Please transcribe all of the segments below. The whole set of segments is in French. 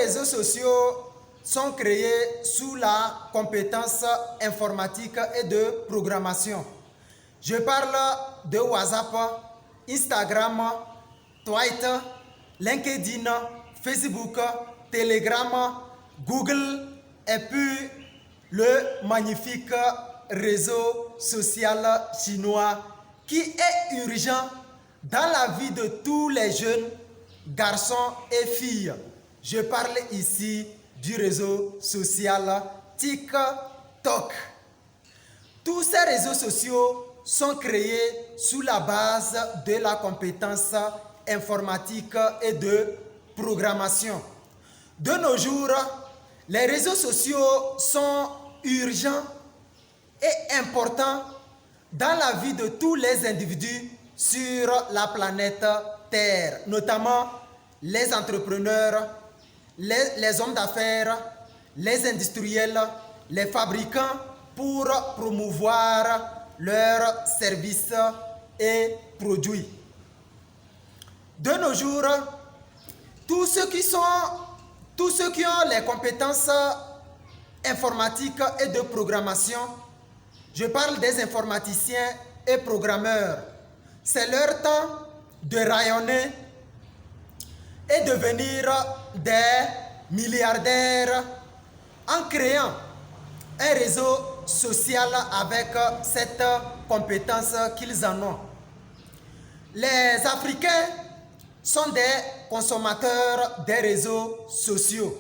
réseaux sociaux sont créés sous la compétence informatique et de programmation. Je parle de WhatsApp, Instagram, Twitter, LinkedIn, Facebook, Telegram, Google et puis le magnifique réseau social chinois qui est urgent dans la vie de tous les jeunes garçons et filles. Je parle ici du réseau social TikTok. Tous ces réseaux sociaux sont créés sous la base de la compétence informatique et de programmation. De nos jours, les réseaux sociaux sont urgents et importants dans la vie de tous les individus sur la planète Terre, notamment les entrepreneurs, les hommes d'affaires, les industriels, les fabricants pour promouvoir leurs services et produits. De nos jours, tous ceux qui ont les compétences informatiques et de programmation, je parle des informaticiens et programmeurs, c'est leur temps de rayonner et devenir des milliardaires en créant un réseau social avec cette compétence qu'ils en ont. Les Africains sont des consommateurs des réseaux sociaux.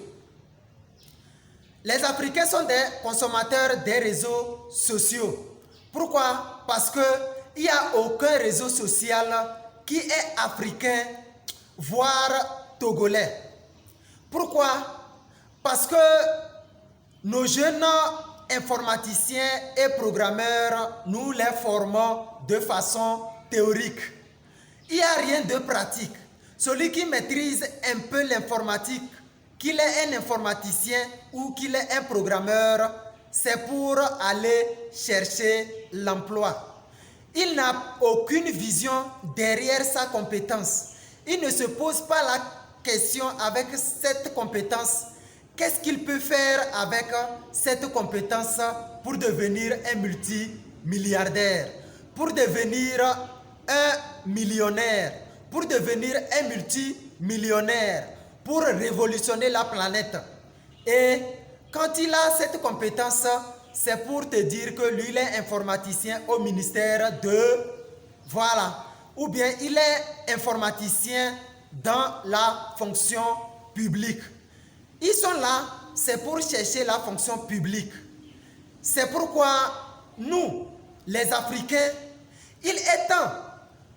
Les Africains sont des consommateurs des réseaux sociaux. Pourquoi? Parce qu'il n'y a aucun réseau social qui est africain, voire togolais. Pourquoi? Parce que nos jeunes informaticiens et programmeurs, nous les formons de façon théorique. Il n'y a rien de pratique. Celui qui maîtrise un peu l'informatique, qu'il est un informaticien ou qu'il est un programmeur, c'est pour aller chercher l'emploi. Il n'a aucune vision derrière sa compétence. Il ne se pose pas la question avec cette compétence. Qu'est-ce qu'il peut faire avec cette compétence pour devenir un multimilliardaire, pour devenir un millionnaire, pour devenir un multimillionnaire, pour révolutionner la planète. Et quand il a cette compétence, c'est pour te dire que lui, il est informaticien au ministère de... Voilà. Ou bien il est informaticien dans la fonction publique. Ils sont là, c'est pour chercher la fonction publique. C'est pourquoi nous, les Africains, il est temps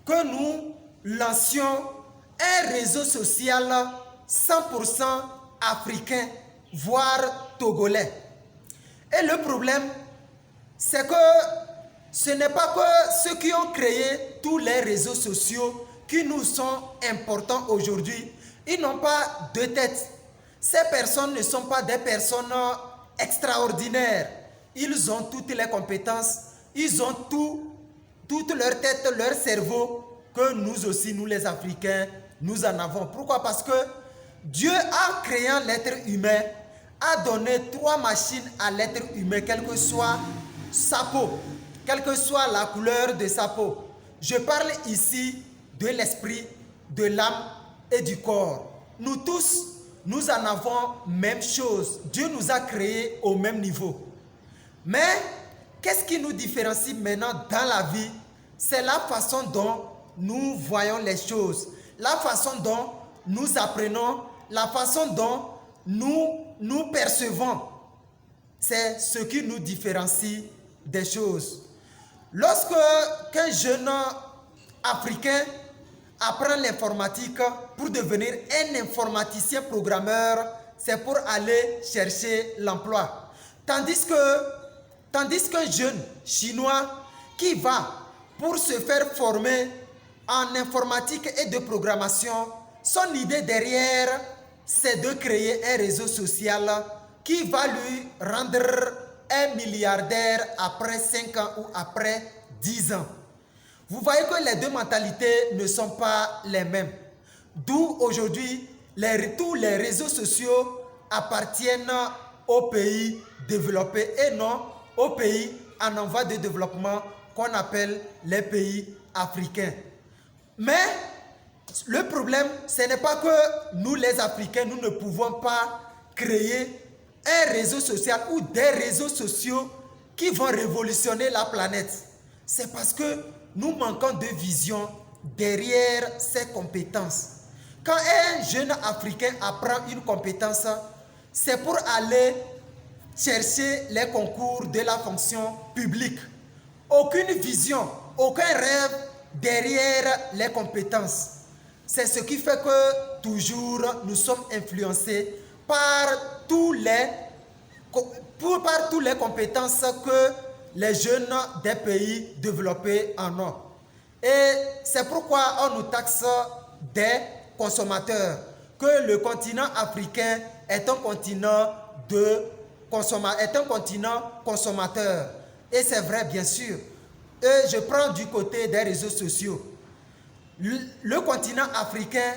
que nous lancions un réseau social 100% africain, voire togolais. Et le problème, c'est que ce n'est pas que ceux qui ont créé tous les réseaux sociaux qui nous sont importants aujourd'hui, ils n'ont pas de tête. Ces personnes ne sont pas des personnes extraordinaires. Ils ont toutes les compétences, ils ont toute leur tête, leur cerveau, que nous aussi, nous les Africains, nous en avons. Pourquoi? Parce que Dieu, en créant l'être humain, a donné 3 machines à l'être humain, quelle que soit sa peau, quelle que soit la couleur de sa peau. Je parle ici de l'esprit, de l'âme et du corps. Nous tous, nous en avons même chose. Dieu nous a créés au même niveau. Mais qu'est-ce qui nous différencie maintenant dans la vie? C'est la façon dont nous voyons les choses, la façon dont nous apprenons, la façon dont nous percevons. C'est ce qui nous différencie des choses. Lorsque qu'un jeune Africain apprend l'informatique pour devenir un informaticien programmeur, c'est pour aller chercher l'emploi. Tandis qu'un jeune Chinois qui va pour se faire former en informatique et de programmation, son idée derrière, c'est de créer un réseau social qui va lui rendre un milliardaire après 5 ans ou après 10 ans. Vous voyez que les deux mentalités ne sont pas les mêmes. D'où aujourd'hui, tous les réseaux sociaux appartiennent aux pays développés et non aux pays en voie de développement qu'on appelle les pays africains. Mais le problème, ce n'est pas que nous les Africains, nous ne pouvons pas créer un réseau social ou des réseaux sociaux qui vont révolutionner la planète. C'est parce que nous manquons de vision derrière ces compétences. Quand un jeune Africain apprend une compétence, c'est pour aller chercher les concours de la fonction publique. Aucune vision, aucun rêve derrière les compétences. C'est ce qui fait que toujours nous sommes influencés par toutes les compétences que les jeunes des pays développés en ont. Et c'est pourquoi on nous taxe des consommateurs, que le continent africain est un continent consommateur. Et c'est vrai, bien sûr. Et je prends du côté des réseaux sociaux. Le continent africain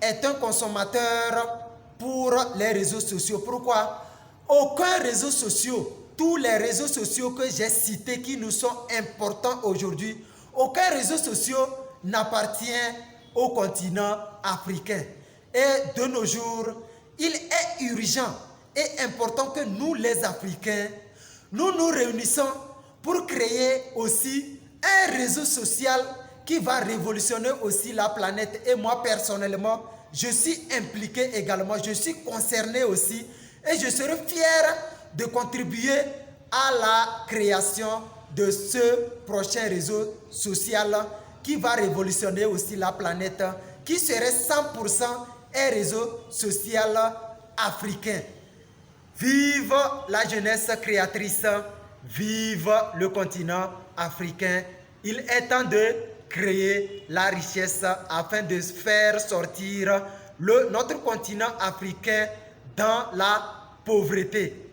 est un consommateur pour les réseaux sociaux. Pourquoi? Aucun réseau social, tous les réseaux sociaux que j'ai cités qui nous sont importants aujourd'hui, aucun réseau social n'appartient au continent africain. Et de nos jours, il est urgent et important que nous les Africains, nous nous réunissons pour créer aussi un réseau social qui va révolutionner aussi la planète. Et moi personnellement, je suis impliqué également, je suis concerné aussi et je serai fier de contribuer à la création de ce prochain réseau social qui va révolutionner aussi la planète, qui serait 100% un réseau social africain. Vive la jeunesse créatrice, vive le continent africain. Il est temps de créer la richesse afin de faire sortir notre continent africain dans la pauvreté.